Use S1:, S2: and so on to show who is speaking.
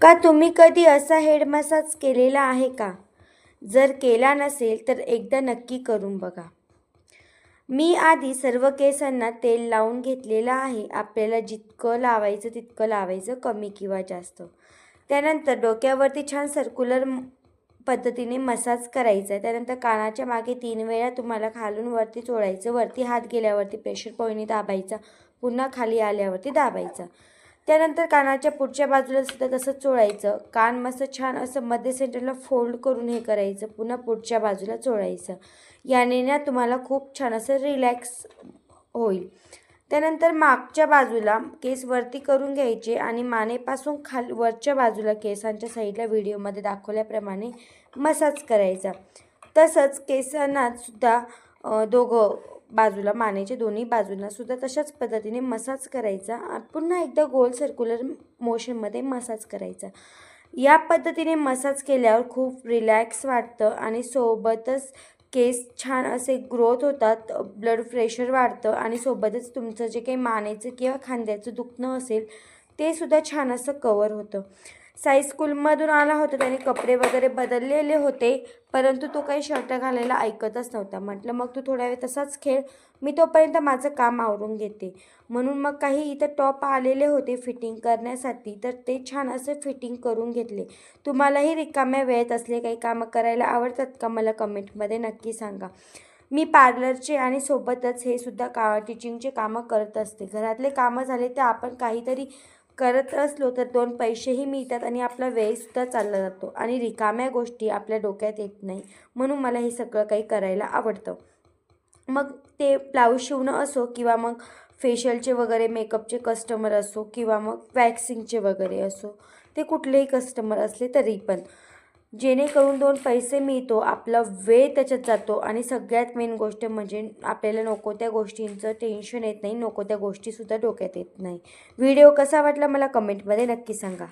S1: का तुम्ही कधी असा हेड मसाज केलेला आहे का? जर केला नसेल तर एकदा नक्की करून बघा. मी आधी सर्व केसांना तेल लावून घेतलेलं आहे. आपल्याला जितकं लावायचं तितकं लावायचं, कमी किंवा जास्त. त्यानंतर डोक्यावरती छान सर्क्युलर पद्धतीने मसाज करायचा आहे. त्यानंतर कानाच्या मागे 3 वेळा तुम्हाला खालून वरती चोळायचं. वरती हात गेल्यावरती प्रेशर पॉईंटने दाबायचा. पुन्हा खाली आल्यावरती दाबायचा. त्यानंतर कानाच्या पुढच्या बाजूला सुद्धा तसंच चोळायचं. कान मस्त छान असं मध्ये सेंटरला फोल्ड करून हे करायचं. पुन्हा पुढच्या बाजूला चोळायचं. याने ना तुम्हाला खूप छान असं रिलॅक्स होईल. त्यानंतर मागच्या बाजूला केस वरती करून घ्यायचे आणि मानेपासून वरच्या बाजूला केसांच्या साईडला व्हिडिओमध्ये दाखवल्याप्रमाणे मसाज करायचा. तसंच केसांना सुद्धा दोघं बाजूला, मानेच्या दोन्ही बाजूंना सुद्धा तशाच पद्धतीने मसाज करायचा. पुन्हा एकदा गोल सर्क्युलर मोशनमध्ये मसाज करायचा. या पद्धतीने मसाज केल्यावर खूप रिलॅक्स वाटतं आणि सोबतच केस छान असे ग्रोथ होतात, ब्लड प्रेशर वाढतं आणि सोबतच तुमचं जे काही मानेचं किंवा खांद्याचं दुखणं असेल ते सुद्धा छान असं कवर होतं. साई स्कूलमधून आला होता, त्याने कपडे वगैरे बदललेले होते, परंतु तो काही शर्ट घालायला ऐकतच नव्हता. म्हटलं मग तू थोडा वेळ तसाच खेळ, मी तोपर्यंत माझं काम आवरून घेते. म्हणून मग काही इथं टॉप आलेले होते फिटिंग करण्यासाठी, तर ते छान असे फिटिंग करून घेतले. तुम्हालाही रिकाम्या वेळेत असले काही कामं करायला आवडतात का? मला कमेंटमध्ये नक्की सांगा. मी पार्लरचे आणि सोबतच हे सुद्धा टीचिंगचे कामं करत असते. घरातले कामं झाले तर आपण काहीतरी करत असलो तर 2 पैसेही मिळतात आणि आपला वेळसुद्धा चालला जातो आणि रिकाम्या गोष्टी आपल्या डोक्यात येत नाही. म्हणून मला हे सगळं काही करायला आवडतं. मग ते ब्लाऊज शिवणं असो किंवा मग फेशियलचे वगैरे मेकअपचे कस्टमर असो किंवा मग वॅक्सिंगचे वगैरे असो, ते कुठलेही कस्टमर असले तरी पण, जेणेकरून 2 पैसे मिळतो, आपला वेळ त्याच्यात जातो आणि सगळ्यात मेन गोष्ट म्हणजे आपल्याला नको त्या गोष्टींचं टेन्शन येत नाही, नको त्या गोष्टीसुद्धा डोक्यात येत नाही. व्हिडिओ कसा वाटला मला कमेंटमध्ये नक्की सांगा.